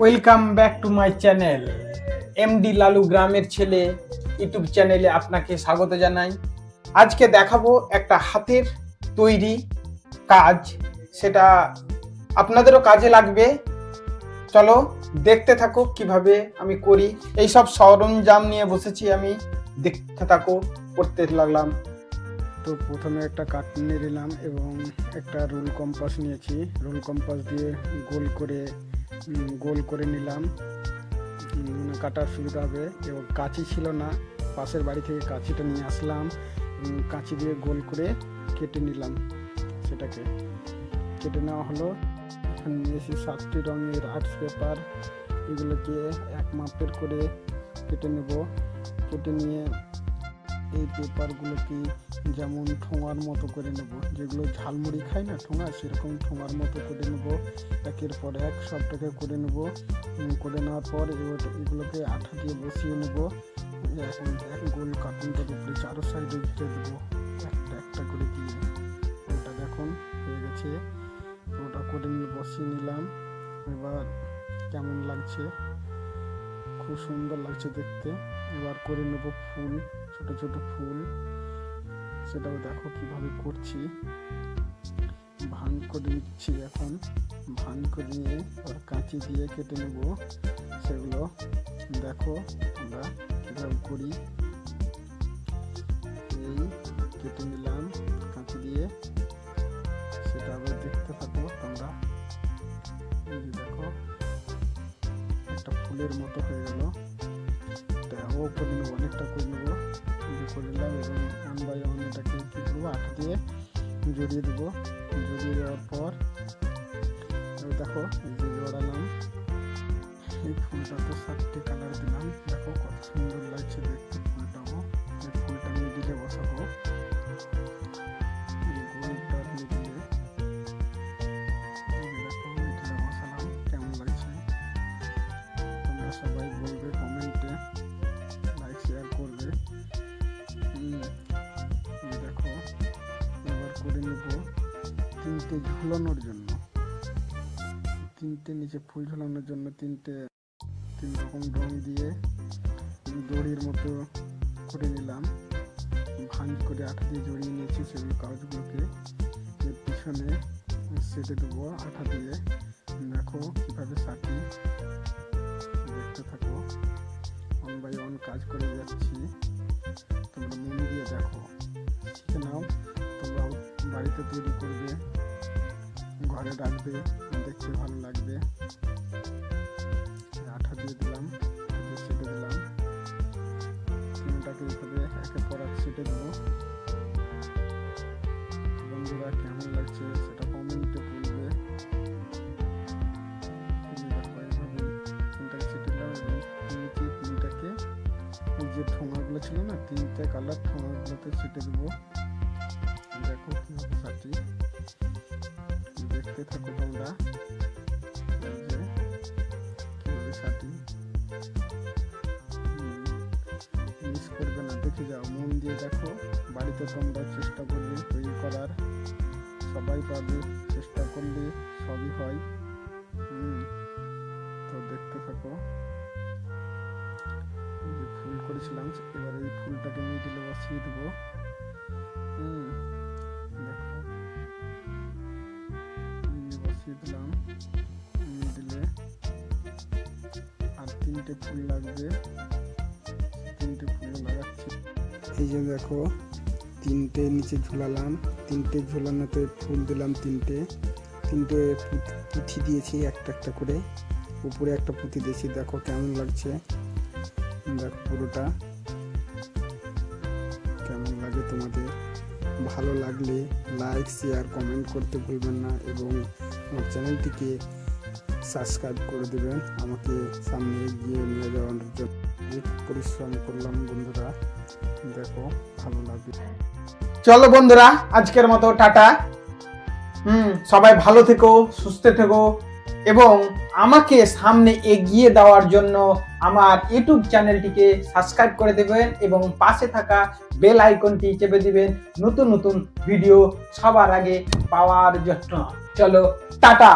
Welcome back to my channel MD Lalu গ্রামের ছেলে YouTube চ্যানেলে আপনাকে স্বাগত জানাই। আজকে দেখাবো একটা হাতের তৈরি কাজ, সেটা আপনাদেরও কাজে লাগবে। চলো দেখতে থাকো কিভাবে আমি করি। এই সব সরঞ্জাম নিয়ে বসেছি আমি, দেখতে থাকো, করতে লাগলাম। তো প্রথমে একটা কাঠ নিয়ে নিলাম এবং একটা রুল কম্পাস নিয়েছি। রুল কম্পাস দিয়ে গোল করে নিলাম, কাটার সুবিধা হবে। এবং কাঁচি ছিল না, পাশের বাড়ি থেকে কাঁচিটা নিয়ে আসলাম, কাঁচি দিয়ে গোল করে কেটে নিলাম। সেটাকে কেটে নেওয়া হলো। এখানে নিয়েছি 7টি রঙের আর্টস পেপার। এগুলোকে এক মাপের করে কেটে নেব। কেটে নিয়ে এই পেপারগুলোকে যেমন ঠোঙার মতো করে নেব, যেগুলো ঝালমুড়ি খাই না ঠোঙা, সেরকম ঠোঙার মতো করে নেব। একের পর এক সবটাকে করে নেব। করে নেওয়ার পর এগুলোকে আঠা দিয়ে বসিয়ে নেব। এক গোল কার্টুনটার উপরে চারো সাইডে দিতে দেবো, একটা একটা করে দিয়ে। ওটা দেখুন হয়ে গেছে। ওটা করে নিয়ে বসিয়ে নিলাম। এবার কেমন লাগছে, খুব সুন্দর লাগছে দেখতে। এবার করে নেব ফুল, ছোট ছোট ফুল। সেটাও দেখো কিভাবে করছি, ভাঁজ করে নিচ্ছি। এখন ভাঁজ করে নিয়ে এবার কাঁচি দিয়ে কেটে নেব। সেগুলো দেখো আমরা কীভাবে করি। এই কেটে নিলাম কাঁচি দিয়ে, সেটা আবার দেখতে থাকো তোমরা। এই যে দেখো একটা ফুলের মতো হয়ে গেল। ও করে নেবো, অনেকটা করে নেবো। করে নিলাম এবং 1 বাই 1 এটাকে কী করবো, আঠা দিয়ে জড়িয়ে দেবো। জড়িয়ে দেওয়ার পর দেখো এই যে জড়ালাম। এই ফুলটাতে 7টি কালার দিলাম, দেখো কত সুন্দর লাগছে দেখতে ফুলটাও। এই ফুলটা মিডিলে বসাবো, গোলটা মিডিলে। দেখো মিডিলে বসালাম, কেমন লাগছে তোমরা সবাই বলবে কমেন্টে, লাইক শেয়ার করবে। দেখো এবার করে নেব 3টে ঝুলানোর জন্য, 3টে নিচে ফুল ঝুলানোর জন্য 3 রকম রং দিয়ে দড়ির মতো করে নিলাম। ভাঁজ করে আঠা দিয়ে জড়িয়ে নিয়েছি। সেগুলো কাগজগুলোকে এর পিছনে সেটে দেবো আঠা দিয়ে। দেখো কীভাবে সাটি, দেখতে থাকো। 1 বাই 1 কাজ করে যাচ্ছি, তোমরা মন দিয়ে দেখো, শিখে নাও। তোমরাও বাড়িতে তৈরি করবে, ঘরে রাখবে, দেখতে ভালো লাগবে। আঠা দিয়ে দিলাম, সেটে দিলাম। তিনটাকে এইভাবে একের পর এক সেটে দেবো। বন্ধুরা কেমন লাগছে সেটা কমেন্টে বলবে। দেখো এইভাবে তিনটাকে সেটে দিলাম এবং নিচে 3টাকে যে ঠোঙাগুলো ছিল না, 3টে কালার ঠোঙাগুলোতে সেটে দেবো। দেখো কিভাবে সাটি, দেখতে থাকো তোমরা। কিভাবে সাটি, মিস করবে না, দেখে যাও, মন দিয়ে দেখো। বাড়িতে তোমরা চেষ্টা করলে তৈরি করার, সবাই পারবে, চেষ্টা করলে সবই হয়। তো দেখতে থাকো। যে ফুল করেছিলাম, এবার এই ফুলটাকে মিডিলে বসিয়ে দেবো। দেখো বসিয়ে দিলাম মিডিলে। আর 3টে ফুল লাগবে, 3টে ফুল লাগাচ্ছি। এই যে দেখো 3টে নিচে ঝুলালাম, 3টে ঝুলানোতে ফুল দিলাম। 3টে পুঁথি দিয়েছি, একটা একটা করে। উপরে একটা পুঁথি দিয়েছি। দেখো কেমন লাগছে, দেখো পুরোটা কেমন লাগে তোমাদের। ভালো লাগলে লাইক শেয়ার কমেন্ট করতে ভুলবেন না এবং আমার চ্যানেলটিকে সাবস্ক্রাইব করে দেবেন, আমাকে সামনে এগিয়ে নিয়ে যাওয়ার জন্য। পরিশ্রম করলাম বন্ধুরা, দেখো ভালো লাগবে। চলো বন্ধুরা, আজকের মতো টাটা। সবাই ভালো থেকো, সুস্থ থেকো এবং আমাকে সামনে এগিয়ে দেওয়ার জন্য আমার ইউটিউব চ্যানেলটিকে সাবস্ক্রাইব করে দেবেন এবং পাশে থাকা বেল আইকনটি চেপে দিবেন নতুন নতুন ভিডিও সবার আগে পাওয়ার জন্য। চলো টাটা।